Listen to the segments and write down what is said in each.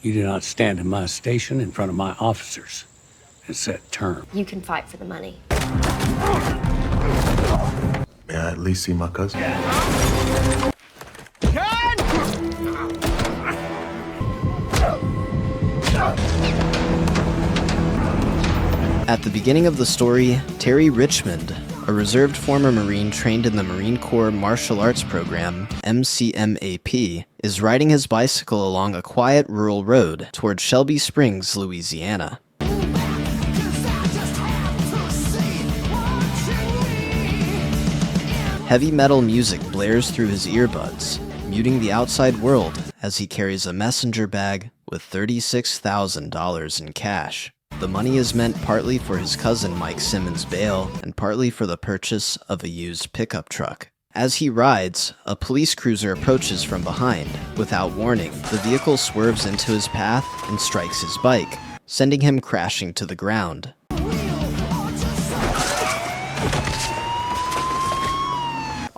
You do not stand in my station in front of my officers and set terms. You can fight for the money. May I at least see my cousin? At the beginning of the story, Terry Richmond, a reserved former Marine trained in the Marine Corps Martial Arts Program, MCMAP, is riding his bicycle along a quiet rural road toward Shelby Springs, Louisiana. Heavy metal music blares through his earbuds, muting the outside world as he carries a messenger bag with $36,000 in cash. The money is meant partly for his cousin Mike Simmons' bail and partly for the purchase of a used pickup truck. As he rides, a police cruiser approaches from behind. Without warning, the vehicle swerves into his path and strikes his bike, sending him crashing to the ground.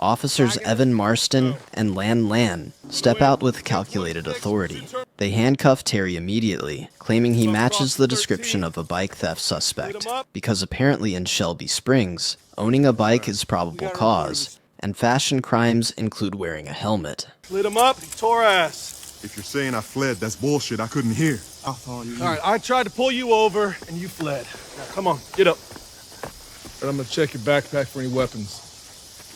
Officers Evan Marston and Lan Lan step out with calculated authority. They handcuff Terry immediately, claiming he matches the description of a bike theft suspect, because apparently in Shelby Springs, owning a bike is probable cause, and fashion crimes include wearing a helmet. Lit him up, he tore ass. If you're saying I fled, that's bullshit. I couldn't hear. All right, I tried to pull you over, and you fled. Now, come on, get up. And I'm gonna check your backpack for any weapons.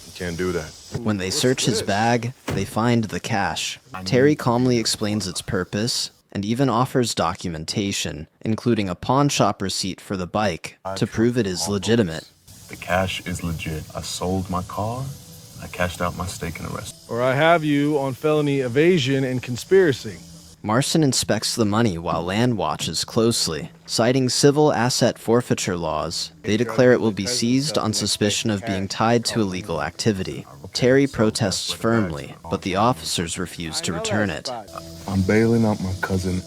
You can't do that. When they search his bag, they find the cash. Terry calmly explains its purpose and even offers documentation, including a pawn shop receipt for the bike, to prove it is legitimate. The cash is legit. I sold my car. I cashed out my stake in the rest. Or I have you on felony evasion and conspiracy. Marston inspects the money while Land watches closely. Citing civil asset forfeiture laws, they declare it will be seized on suspicion of being tied to illegal activity. Terry protests firmly, but the officers refuse to return it. I'm bailing out my cousin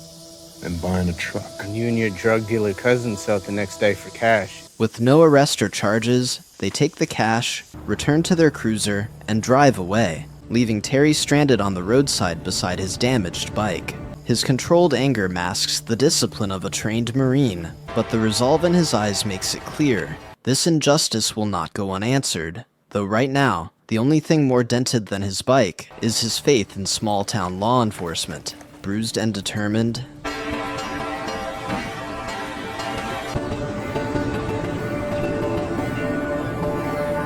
and buying a truck. And you and your drug dealer cousin sell it the next day for cash. With no arrest or charges, they take the cash, return to their cruiser, and drive away, leaving Terry stranded on the roadside beside his damaged bike. His controlled anger masks the discipline of a trained Marine, but the resolve in his eyes makes it clear this injustice will not go unanswered, though right now, the only thing more dented than his bike is his faith in small-town law enforcement. Bruised and determined,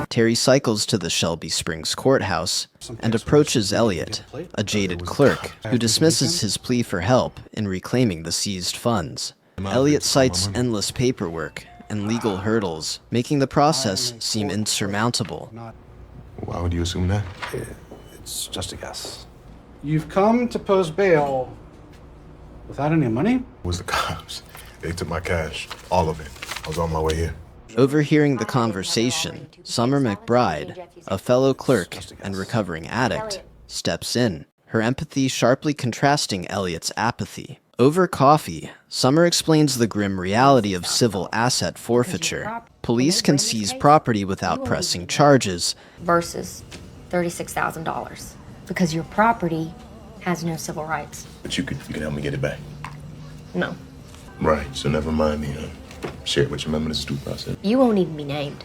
Terry cycles to the Shelby Springs courthouse and approaches Elliot, a jaded clerk, who dismisses his plea for help in reclaiming the seized funds. Elliot cites endless paperwork and legal hurdles, making the process seem insurmountable. Why would you assume that? It's just a guess. You've come to post bail without any money? It was the cops. They took my cash. All of it. I was on my way here. Overhearing the conversation, Summer McBride, a fellow clerk and recovering addict, steps in, her empathy sharply contrasting Elliot's apathy. Over coffee, Summer explains the grim reality of civil asset forfeiture. Police can seize property without pressing charges, Versus $36,000. Because your property has no civil rights. But you can help me get it back. No. Right, so never mind the share it with your members due process. You won't even be named.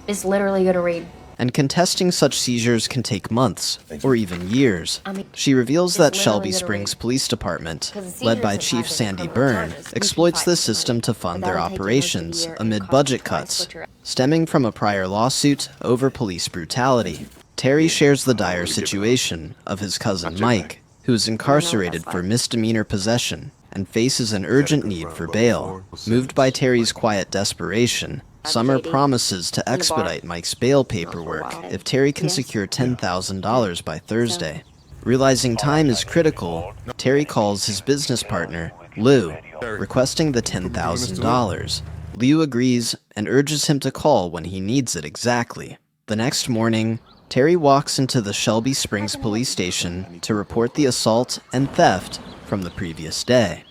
It's literally gonna read. and contesting such seizures can take months, or even years. She reveals that Shelby Springs Police Department, led by Chief Sandy Byrne, exploits this system to fund their operations amid budget cuts, stemming from a prior lawsuit over police brutality. Terry shares the dire situation of his cousin Mike, who is incarcerated for misdemeanor possession and faces an urgent need for bail. Moved by Terry's quiet desperation, Summer promises to expedite Mike's bail paperwork if Terry can secure $10,000 by Thursday. Realizing time is critical, Terry calls his business partner, Lou, requesting the $10,000. Lou agrees and urges him to call when he needs it exactly. The next morning, Terry walks into the Shelby Springs police station to report the assault and theft from the previous day.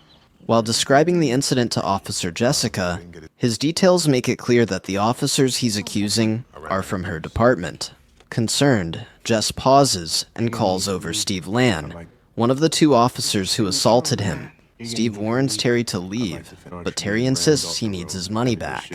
While describing the incident to Officer Jessica, his details make it clear that the officers he's accusing are from her department. Concerned, Jess pauses and calls over Steve Lan, one of the two officers who assaulted him. Steve warns Terry to leave, but Terry insists he needs his money back.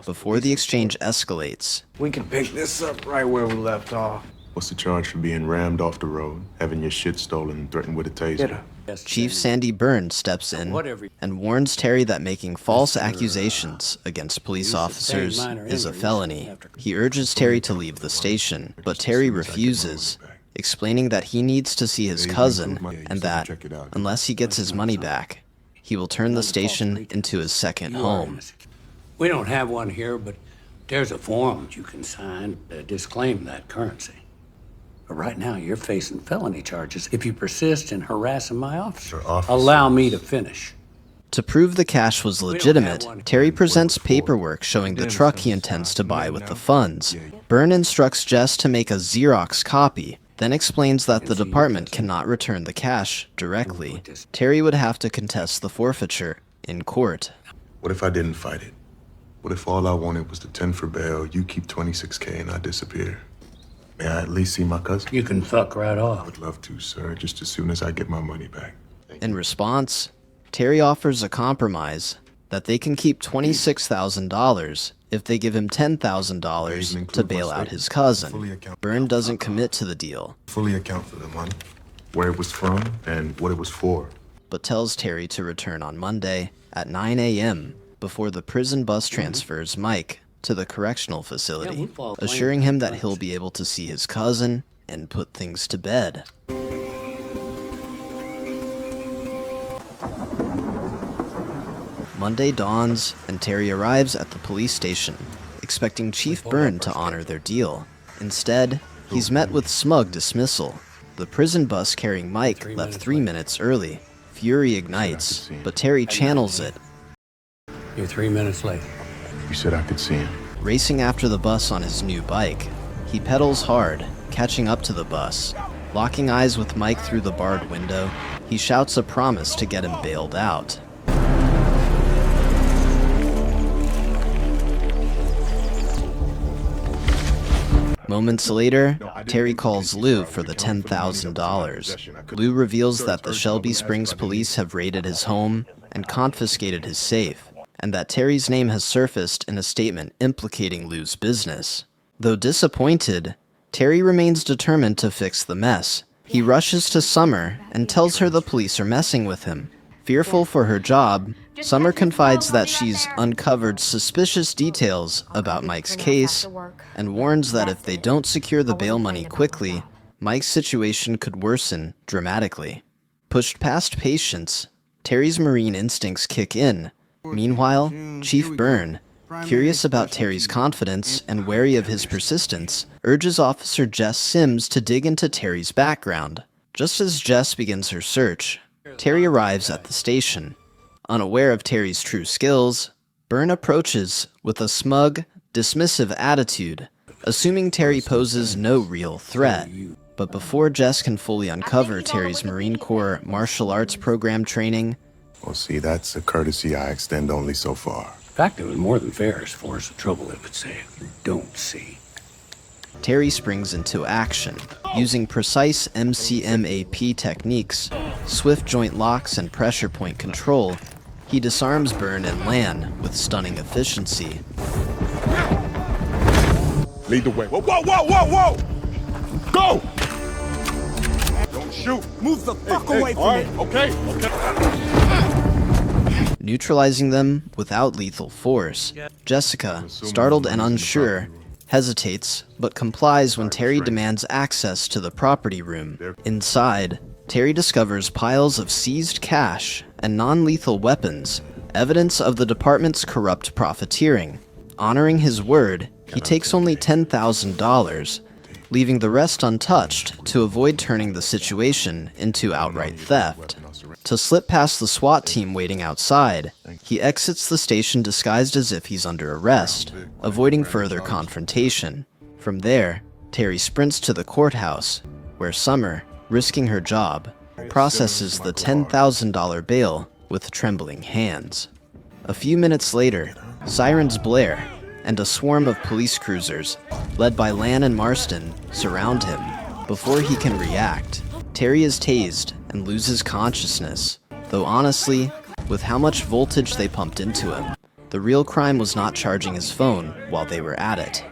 Before the exchange escalates, We can pick this up right where we left off. What's the charge for being rammed off the road, having your shit stolen, and threatened with a taser? Chief Sandy Byrne steps in and warns Terry that making false accusations against police officers is a felony. He urges Terry to leave the station, but Terry refuses, explaining that he needs to see his cousin and that, unless he gets his money back, he will turn the station into his second home. We don't have one here, but there's a form that you can sign to disclaim that currency. But right now, you're facing felony charges if you persist in harassing my officer. Allow me to finish. To prove the cash was legitimate, Terry presents paperwork showing the truck he intends to buy with the funds. Byrne instructs Jess to make a Xerox copy, then explains that the department cannot return the cash directly. Terry would have to contest the forfeiture in court. What if I didn't fight it? What if all I wanted was the 10 for bail, you keep $26K, and I disappear? May I at least see my cousin? You can fuck right I off. would love to, sir, just as soon as I get my money back. In response, Terry offers a compromise that they can keep $26,000 if they give him $10,000 to bail out his cousin. Byrne doesn't commit to the deal, Fully account for the money, where it was from, and what it was for. but tells Terry to return on Monday at 9 a.m. before the prison bus transfers Mike to the correctional facility, assuring him that he'll be able to see his cousin and put things to bed. Monday dawns, and Terry arrives at the police station, expecting Chief Byrne to honor their deal. Instead, he's met with smug dismissal. The prison bus carrying Mike left 3 minutes early. Fury ignites, but Terry channels it. You're 3 minutes late. You said I could see him. Racing after the bus on his new bike, he pedals hard, catching up to the bus. Locking eyes with Mike through the barred window, he shouts a promise to get him bailed out. Moments later, Terry calls Lou for the $10,000. Lou reveals that the Shelby Springs police have raided his home and confiscated his safe, and that Terry's name has surfaced in a statement implicating Lou's business. Though disappointed, Terry remains determined to fix the mess. He rushes to Summer and tells her the police are messing with him. Fearful for her job, Summer confides that she's uncovered suspicious details about Mike's case and warns that if they don't secure the bail money quickly, Mike's situation could worsen dramatically. Pushed past patience, Terry's marine instincts kick in. Meanwhile, Chief Byrne, curious about Terry's confidence and wary of his persistence, urges Officer Jess Sims to dig into Terry's background. Just as Jess begins her search, Terry arrives at the station. Unaware of Terry's true skills, Byrne approaches with a smug, dismissive attitude, assuming Terry poses no real threat. But before Jess can fully uncover Terry's Marine Corps martial arts program training, Well, see, that's a courtesy I extend only so far. In fact, it was more than fair as far as the trouble it would say. You don't see. Terry springs into action. Using precise MCMAP techniques, swift joint locks, and pressure point control, he disarms Byrne and Lan with stunning efficiency. Lead the way. Whoa, whoa, whoa, whoa, whoa! Go! Don't shoot. Move the fuck away from All right, me. okay. Neutralizing them without lethal force, Jessica, startled and unsure, hesitates but complies when Terry demands access to the property room. Inside, Terry discovers piles of seized cash and non-lethal weapons, evidence of the department's corrupt profiteering. Honoring his word, he takes only $10,000, leaving the rest untouched to avoid turning the situation into outright theft. To slip past the SWAT team waiting outside, he exits the station disguised as if he's under arrest, avoiding further confrontation. From there, Terry sprints to the courthouse, where Summer, risking her job, processes the $10,000 bail with trembling hands. A few minutes later, sirens blare, and a swarm of police cruisers, led by Lan and Marston, surround him. Before he can react, Terry is tased and loses consciousness. Though honestly, with how much voltage they pumped into him, the real crime was not charging his phone while they were at it.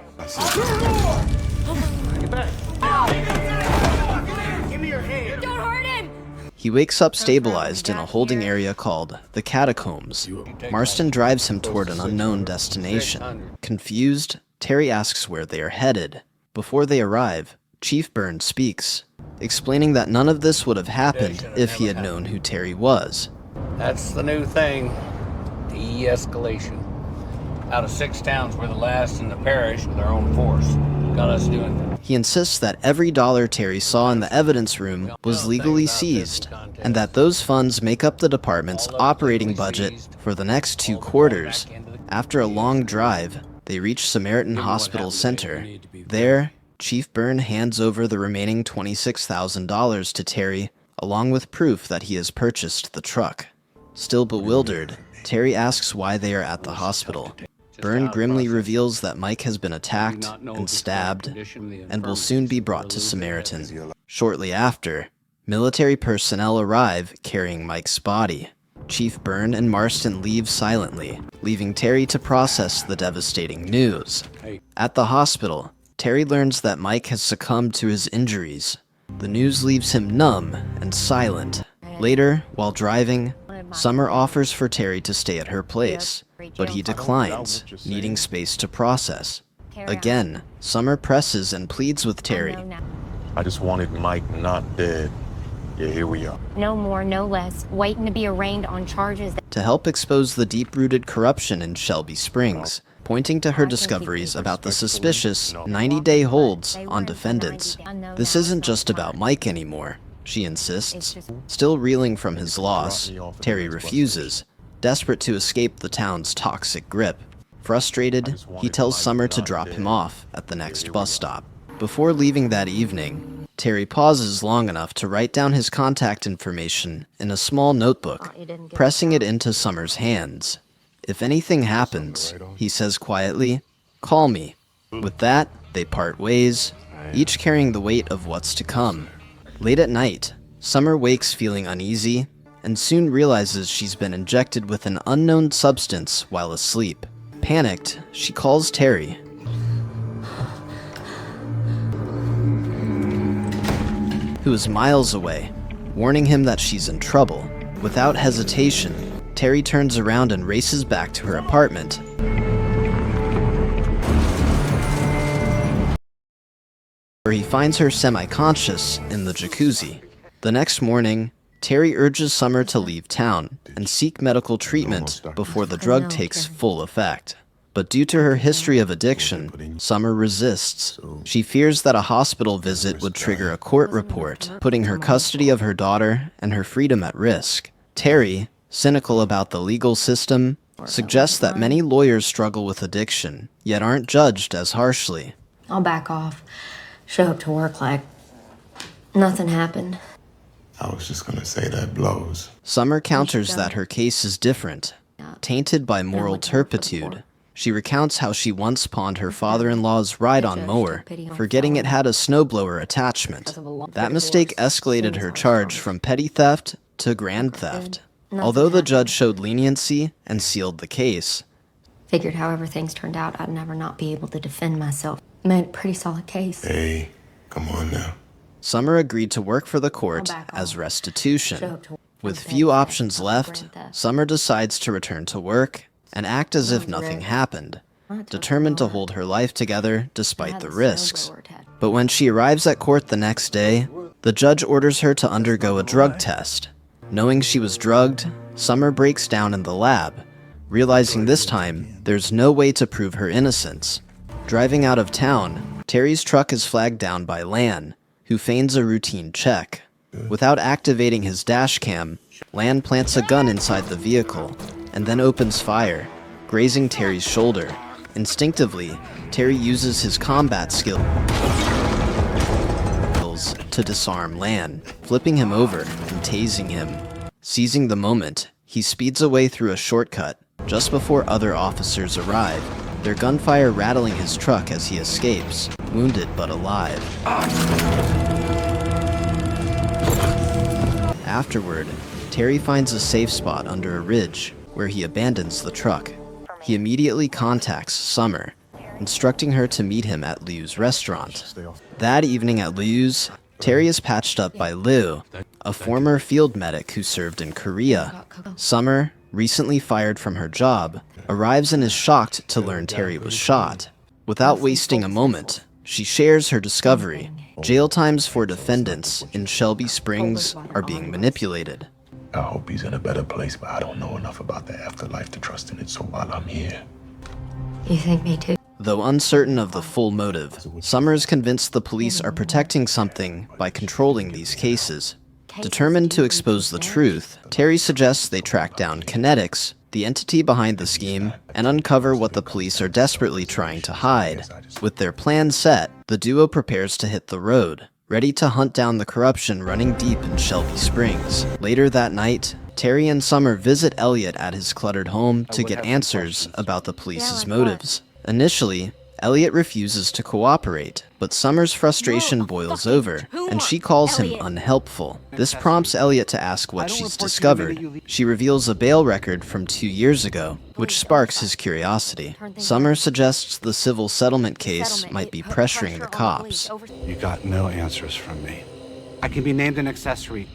He wakes up stabilized in a holding area called the Catacombs. Marston drives him toward an unknown destination. Confused, Terry asks where they are headed. Before they arrive, Chief Byrne speaks, explaining that none of this would have happened if he had known who Terry was. That's the new thing. De-escalation. Out of 6 towns, we're the last in the parish with our own force. Got us doing that. He insists that every dollar Terry saw in the evidence room was legally seized, and that those funds make up the department's operating budget for the next 2 quarters. After a long drive, they reach Samaritan Hospital Center. There, Chief Byrne hands over the remaining $26,000 to Terry, along with proof that he has purchased the truck. Still bewildered, Terry asks why they are at the hospital. Byrne grimly reveals that Mike has been attacked and stabbed and will soon be brought to Samaritan. Shortly after, military personnel arrive carrying Mike's body. Chief Byrne and Marston leave silently, leaving Terry to process the devastating news. At the hospital, Terry learns that Mike has succumbed to his injuries. The news leaves him numb and silent. Later, while driving, Summer offers for Terry to stay at her place, but he declines, needing space to process. Again, Summer presses and pleads with Terry. I just wanted Mike not dead. Yeah, here we are. No more, no less, waiting to be arraigned on charges to help expose the deep-rooted corruption in Shelby Springs, pointing to her discoveries about the suspicious 90-day holds on defendants. This isn't just about Mike anymore, she insists. Still reeling from his loss, Terry refuses, desperate to escape the town's toxic grip. Frustrated, he tells Summer to drop him off at the next bus stop. Before leaving that evening, Terry pauses long enough to write down his contact information in a small notebook, pressing it into Summer's hands. If anything happens, he says quietly, call me. With that, they part ways, each carrying the weight of what's to come. Late at night, Summer wakes feeling uneasy and soon realizes she's been injected with an unknown substance while asleep. Panicked, she calls Terry. Who is miles away, warning him that she's in trouble. Without hesitation, Terry turns around and races back to her apartment. Where he finds her semi-conscious in the jacuzzi. The next morning, Terry urges Summer to leave town and seek medical treatment before the drug takes full effect. But due to her history of addiction, Summer resists. She fears that a hospital visit would trigger a court report, putting her custody of her daughter and her freedom at risk. Terry, cynical about the legal system, suggests that many lawyers struggle with addiction, yet aren't judged as harshly. I'll back off. Show up to work like nothing happened. I was just gonna say that blows. Summer counters that her case is different, tainted by moral turpitude. She recounts how she once pawned her father-in-law's ride-on mower, forgetting it had a snowblower attachment. That mistake escalated her charge from petty theft to grand theft. Although the judge showed leniency and sealed the case, Figured however things turned out, I'd never not be able to defend myself. Made a pretty solid case. Hey, come on now. Summer agreed to work for the court as restitution. With few options left, Summer decides to return to work and act as if nothing happened, determined to hold her life together despite the risks. But when she arrives at court the next day, the judge orders her to undergo a drug test. Knowing she was drugged, Summer breaks down in the lab, realizing this time there's no way to prove her innocence. Driving out of town, Terry's truck is flagged down by Lan, who feigns a routine check. Without activating his dash cam, Lan plants a gun inside the vehicle and then opens fire, grazing Terry's shoulder. Instinctively, Terry uses his combat skills to disarm Lan, flipping him over and tasing him. Seizing the moment, he speeds away through a shortcut just before other officers arrive, their gunfire rattling his truck as he escapes, wounded but alive. Afterward, Terry finds a safe spot under a ridge, where he abandons the truck. He immediately contacts Summer, instructing her to meet him at Liu's restaurant. That evening at Liu's, Terry is patched up by Liu, a former field medic who served in Korea. Summer, recently fired from her job, arrives and is shocked to learn Terry was shot. Without wasting a moment, she shares her discovery. Jail times for defendants in Shelby Springs are being manipulated. I hope he's in a better place, but I don't know enough about the afterlife to trust in it, so while I'm here... You think me too? Though uncertain of the full motive, Summer is convinced the police are protecting something by controlling these cases. Determined to expose the truth, Terry suggests they track down Kinetics, the entity behind the scheme, and uncover what the police are desperately trying to hide. With their plan set, the duo prepares to hit the road, ready to hunt down the corruption running deep in Shelby Springs. Later that night, Terry and Summer visit Elliot at his cluttered home to get answers about the police's motives. Initially, Elliot refuses to cooperate, but Summer's frustration boils over, and she calls him unhelpful. This prompts Elliot to ask what she's discovered. She reveals a bail record from 2 years ago, which sparks his curiosity. Summer suggests the civil settlement case might be pressuring the cops. You got no answers from me. I can be named an accessory.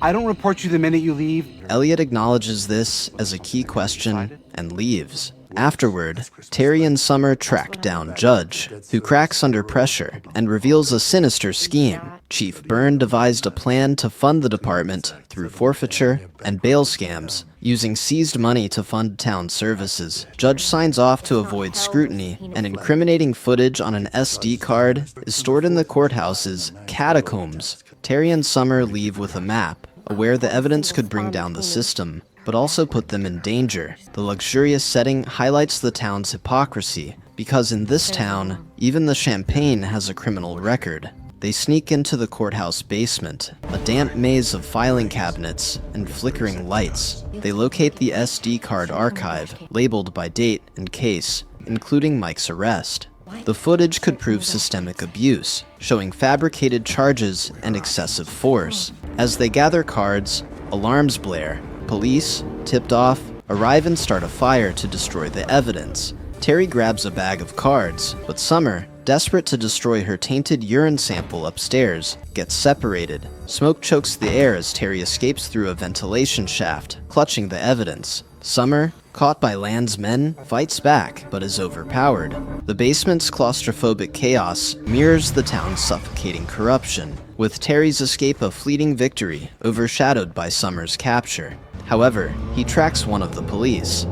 I don't report you the minute you leave. Elliot acknowledges this as a key question and leaves. Afterward, Terry and Summer track down Judge, who cracks under pressure and reveals a sinister scheme. Chief Byrne devised a plan to fund the department through forfeiture and bail scams, using seized money to fund town services. Judge signs off to avoid scrutiny, and incriminating footage on an SD card is stored in the courthouse's catacombs. Terry and Summer leave with a map, aware the evidence could bring down the system, but also put them in danger. The luxurious setting highlights the town's hypocrisy, because in this town, even the champagne has a criminal record. They sneak into the courthouse basement, a damp maze of filing cabinets and flickering lights. They locate the SD card archive, labeled by date and case, including Mike's arrest. The footage could prove systemic abuse, showing fabricated charges and excessive force. As they gather cards, alarms blare. Police, tipped off, arrive and start a fire to destroy the evidence. Terry grabs a bag of cards, but Summer, desperate to destroy her tainted urine sample upstairs, gets separated. Smoke chokes the air as Terry escapes through a ventilation shaft, clutching the evidence. Summer, caught by Land's men, fights back, but is overpowered. The basement's claustrophobic chaos mirrors the town's suffocating corruption, with Terry's escape a fleeting victory overshadowed by Summer's capture. However, he tracks one of the police.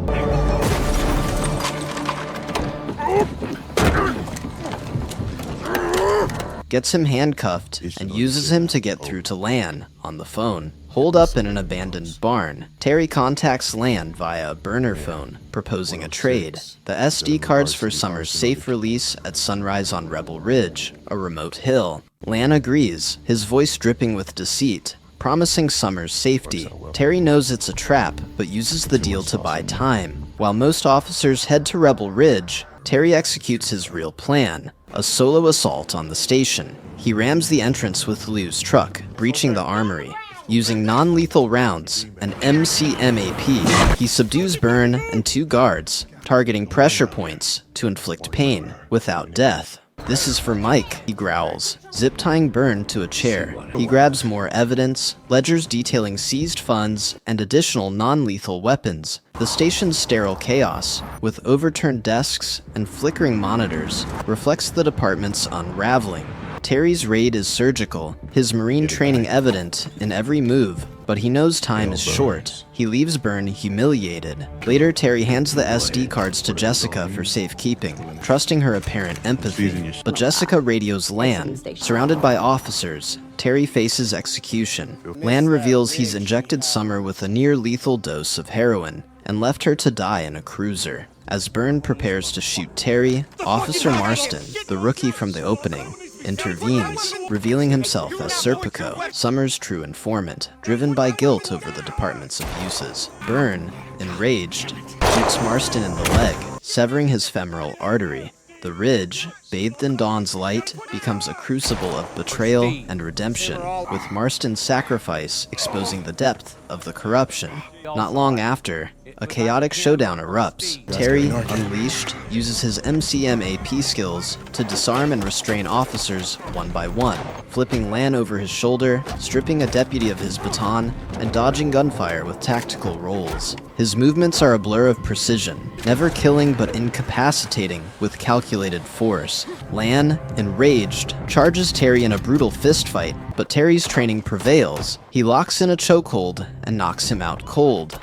Gets him handcuffed and uses him to get through to Lan on the phone. Holed up in an abandoned barn, Terry contacts Lan via a burner phone, proposing a trade. The SD cards for Summer's safe release at sunrise on Rebel Ridge, a remote hill. Lan agrees, his voice dripping with deceit, promising Summer's safety. Terry knows it's a trap, but uses the deal to buy time. While most officers head to Rebel Ridge, Terry executes his real plan, a solo assault on the station. He rams the entrance with Liu's truck, breaching the armory. Using non-lethal rounds, an MCMAP, he subdues Byrne and 2 guards, targeting pressure points to inflict pain without death. "This is for Mike," he growls, zip-tying Byrne to a chair. He grabs more evidence, ledgers detailing seized funds, and additional non-lethal weapons. The station's sterile chaos, with overturned desks and flickering monitors, reflects the department's unraveling. Terry's raid is surgical, his Marine training evident in every move, but he knows time is short. He leaves Byrne humiliated. Later, Terry hands the SD cards to Jessica for safekeeping, trusting her apparent empathy. But Jessica radios Lan. Surrounded by officers, Terry faces execution. Lan reveals he's injected Summer with a near-lethal dose of heroin and left her to die in a cruiser. As Byrne prepares to shoot Terry, Officer Marston, the rookie from the opening, intervenes, revealing himself as Serpico, Summer's true informant, driven by guilt over the department's abuses. Byrne, enraged, shoots Marston in the leg, severing his femoral artery. The The ridge, bathed in dawn's light, becomes a crucible of betrayal and redemption, with Marston's sacrifice exposing the depth of the corruption. Not long after, a chaotic showdown erupts. Terry, unleashed, uses his MCMAP skills to disarm and restrain officers one by one, flipping Lan over his shoulder, stripping a deputy of his baton, and dodging gunfire with tactical rolls. His movements are a blur of precision, never killing but incapacitating with calculated force. Lan, enraged, charges Terry in a brutal fistfight, but Terry's training prevails. He locks in a chokehold and knocks him out cold.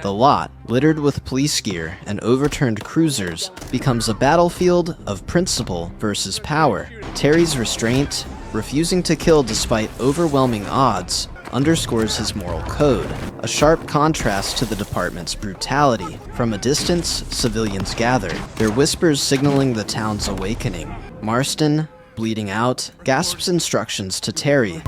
The lot, littered with police gear and overturned cruisers, becomes a battlefield of principle versus power. Terry's restraint, refusing to kill despite overwhelming odds, underscores his moral code, a sharp contrast to the department's brutality. From a distance, civilians gather, their whispers signaling the town's awakening. Marston, bleeding out, gasps instructions to Terry.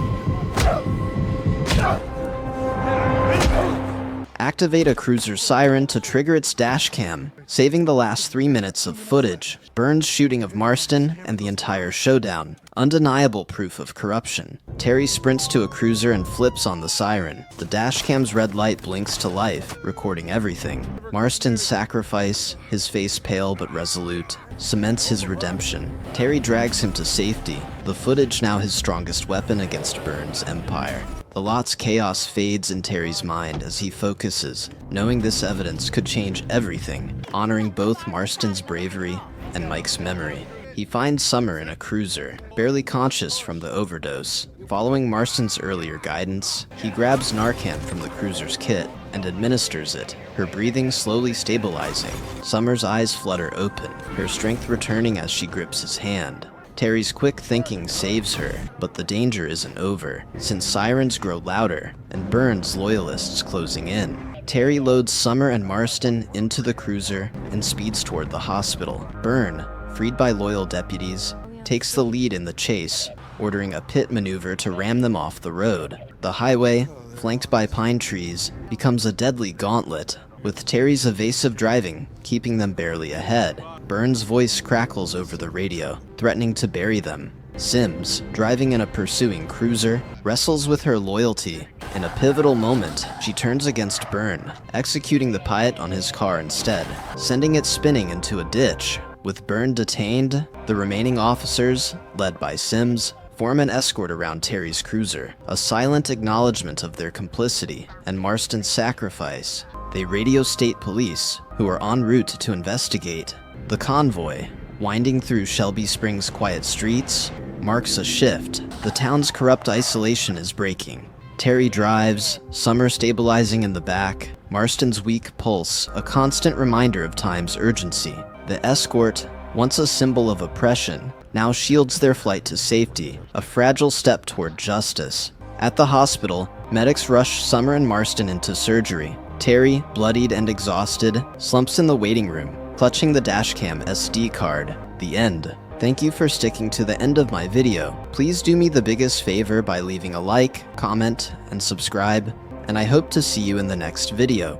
Activate a cruiser's siren to trigger its dash cam, saving the last 3 minutes of footage. Burns' shooting of Marston and the entire showdown. Undeniable proof of corruption. Terry sprints to a cruiser and flips on the siren. The dash cam's red light blinks to life, recording everything. Marston's sacrifice, his face pale but resolute, cements his redemption. Terry drags him to safety, the footage now his strongest weapon against Burns' empire. The lot's chaos fades in Terry's mind as he focuses, knowing this evidence could change everything, honoring both Marston's bravery and Mike's memory. He finds Summer in a cruiser, barely conscious from the overdose. Following Marston's earlier guidance, he grabs Narcan from the cruiser's kit and administers it, her breathing slowly stabilizing. Summer's eyes flutter open, her strength returning as she grips his hand. Terry's quick thinking saves her, but the danger isn't over, since sirens grow louder and Burns' loyalists closing in. Terry loads Summer and Marston into the cruiser and speeds toward the hospital. Burn, freed by loyal deputies, takes the lead in the chase, ordering a pit maneuver to ram them off the road. The highway, flanked by pine trees, becomes a deadly gauntlet, with Terry's evasive driving keeping them barely ahead. Burns' voice crackles over the radio, threatening to bury them. Sims, driving in a pursuing cruiser, wrestles with her loyalty. In a pivotal moment, she turns against Burn, executing the pilot on his car instead, sending it spinning into a ditch. With Burn detained, the remaining officers, led by Sims, form an escort around Terry's cruiser, a silent acknowledgement of their complicity and Marston's sacrifice. They radio state police, who are en route to investigate. The convoy, winding through Shelby Springs' quiet streets, marks a shift. The town's corrupt isolation is breaking. Terry drives, Summer stabilizing in the back, Marston's weak pulse, a constant reminder of time's urgency. The escort, once a symbol of oppression, now shields their flight to safety, a fragile step toward justice. At the hospital, medics rush Summer and Marston into surgery. Terry, bloodied and exhausted, slumps in the waiting room, clutching the dashcam SD card. The end. Thank you for sticking to the end of my video. Please do me the biggest favor by leaving a like, comment, and subscribe, and I hope to see you in the next video.